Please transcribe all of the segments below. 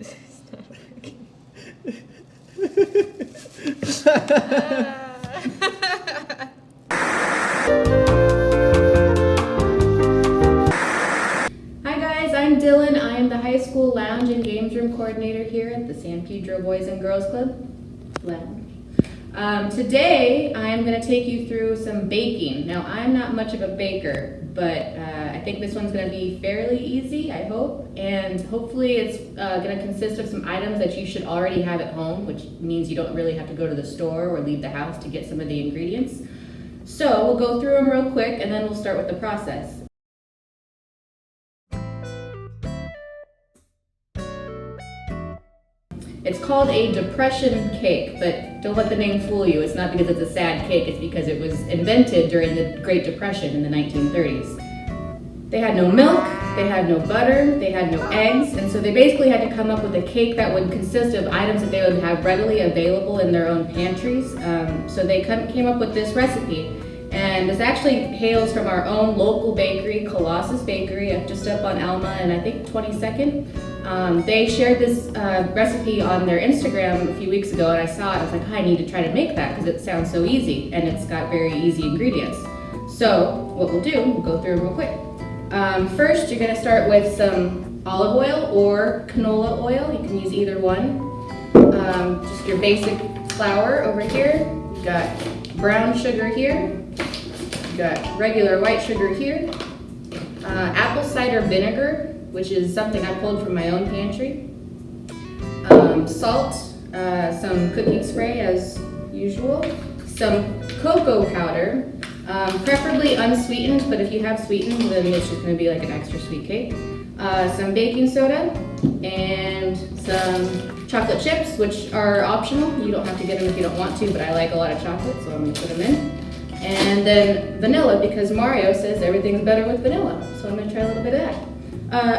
It's not working. Hi guys, I'm Dylan. I am the high school lounge and games room coordinator here at the San Pedro Boys and Girls Club Lounge. Today I'm going to take you through some baking. Now I'm not much of a baker, but I think this one's going to be fairly easy, I hope, and hopefully it's going to consist of some items that you should already have at home, which means you don't really have to go to the store or leave the house to get some of the ingredients. So we'll go through them real quick and then we'll start with the process. It's called a depression cake, but don't let the name fool you. It's not because it's a sad cake, it's because it was invented during the Great Depression in the 1930s. They had no milk, they had no butter, they had no eggs, and so they basically had to come up with a cake that would consist of items that they would have readily available in their own pantries. So they came up with this recipe, and this actually hails from our own local bakery, Colossus Bakery, just up on Alma and I think 22nd. They shared this recipe on their Instagram a few weeks ago, and I saw it. I was like, I need to try to make that because it sounds so easy, and it's got very easy ingredients. So what we'll do, we'll go through them real quick. First, you're going to start with some olive oil or canola oil. You can use either one. Just your basic flour over here. You've got brown sugar here. You've got regular white sugar here. Apple cider vinegar, which is something I pulled from my own pantry. Salt, some cooking spray as usual, some cocoa powder, preferably unsweetened, but if you have sweetened, then it's just going to be like an extra sweet cake. Some baking soda, and some chocolate chips, which are optional. You don't have to get them if you don't want to, but I like a lot of chocolate, so I'm going to put them in. And then vanilla, because Mario says everything's better with vanilla, so I'm going to try a little bit of that.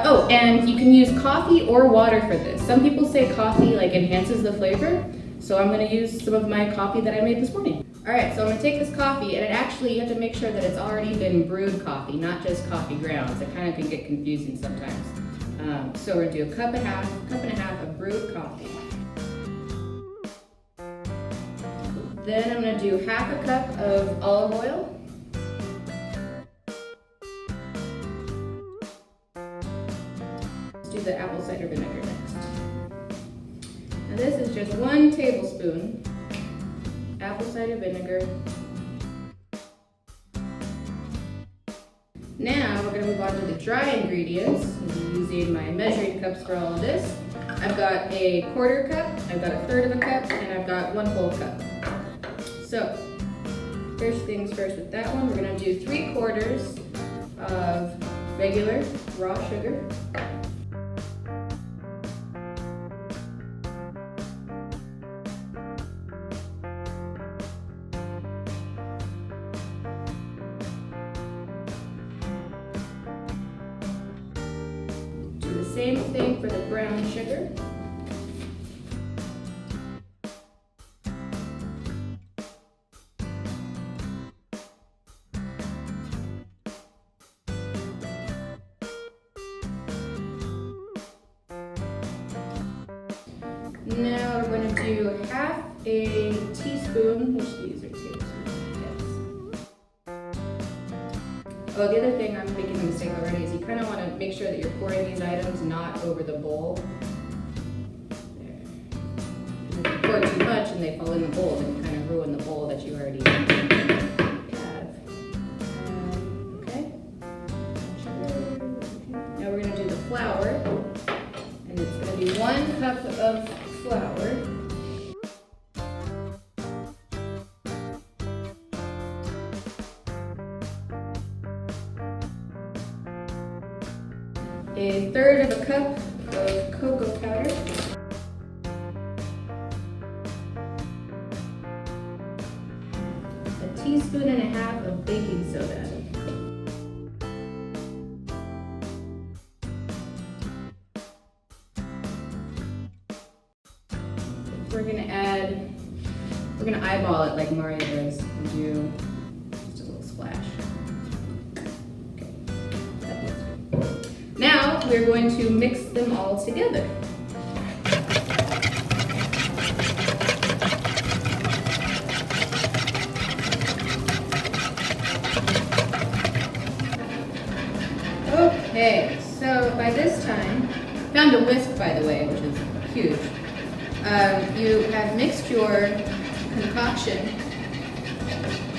Oh, and you can use coffee or water for this. Some people say coffee enhances the flavor, so I'm going to use some of my coffee that I made this morning. Alright, so I'm going to take this coffee, and you have to make sure that it's already been brewed coffee, not just coffee grounds. It kind of can get confusing sometimes. So we're going to do a cup and a half of brewed coffee. Then I'm going to do half a cup of olive oil. Do the apple cider vinegar next. Now this is just 1 tablespoon apple cider vinegar. Now we're going to move on to the dry ingredients. I'm using my measuring cups for all of this. I've got a 1/4 cup, I've got a 1/3 of a cup, and I've got 1 whole cup. So first things first with that one, we're going to do 3/4 of regular raw sugar. Same thing for the brown sugar. Now we're going to do half a teaspoon, which these are tablespoons, yes. Oh, the other thing, I'm making a mistake already, is you kind of want to make sure that you're pouring these items not over the bowl. There. If you pour too much and they fall in the bowl, then you kind of ruin the bowl that you already have. Okay. Now we're going to do the flour, and it's going to be 1 cup of flour. A 1/3 of a cup of cocoa powder. A 1.5 teaspoons of baking soda. We're gonna eyeball it like Mario does and do just a little splash. Okay, that looks good. Now we're going to mix them all together. down to whisk, by the way, which is huge. You have mixed your concoction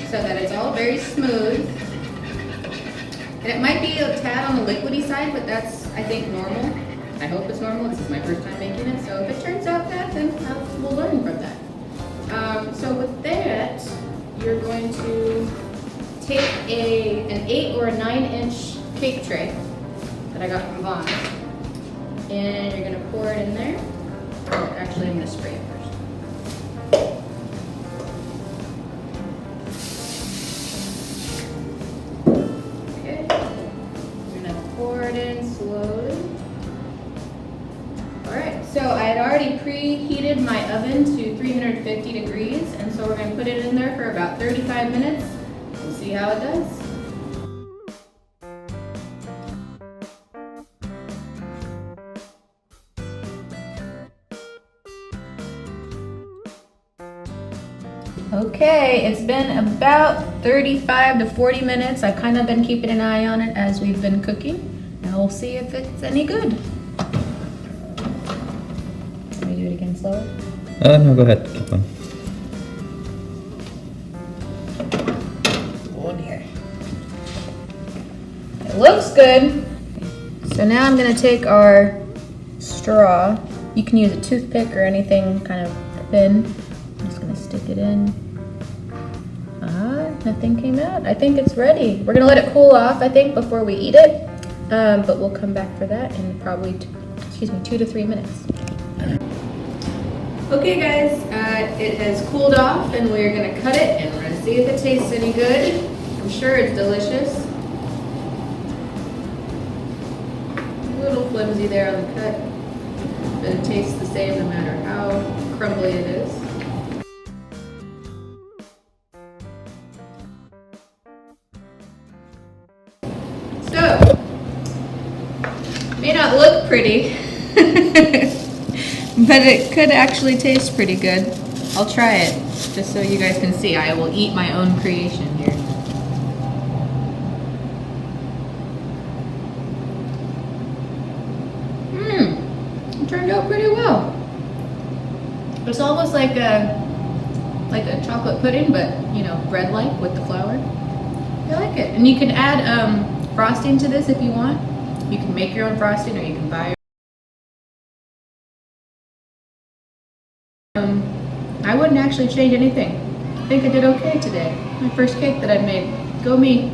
so that it's all very smooth. And it might be a tad on the liquidy side, but that's, I think, normal. I hope it's normal. This is my first time making it, so if it turns out that, then we'll learn from that. So with that, you're going to take an 8 or a 9-inch cake tray that I got from Vaughn, and you're gonna pour it in there. Actually, I'm gonna spray it first. Okay, you're gonna pour it in slowly. All right, so I had already preheated my oven to 350 degrees, and so we're gonna put it in there for about 35 minutes and see how it does. Okay, it's been about 35 to 40 minutes. I've kind of been keeping an eye on it as we've been cooking, and we'll see if it's any good. Let me do it again slower. No, go ahead. Keep going. Oh dear. It looks good. So now I'm gonna take our straw. You can use a toothpick or anything kind of thin. I'm just gonna stick it in. Nothing came out. I think it's ready. We're gonna let it cool off, I think, before we eat it. But we'll come back for that in probably, 2 to 3 minutes. Okay guys, it has cooled off and we're gonna cut it and we're gonna see if it tastes any good. I'm sure it's delicious. A little flimsy there on the cut, but it tastes the same no matter how crumbly it is. So, may not look pretty, but it could actually taste pretty good. I'll try it, just so you guys can see. I will eat my own creation here. It turned out pretty well. It's almost like a chocolate pudding, but bread-like with the flour. I like it. And you can add frosting to this if you want. You can make your own frosting or you can buy. I wouldn't actually change anything. I think I did okay today. My first cake that I made. Go me.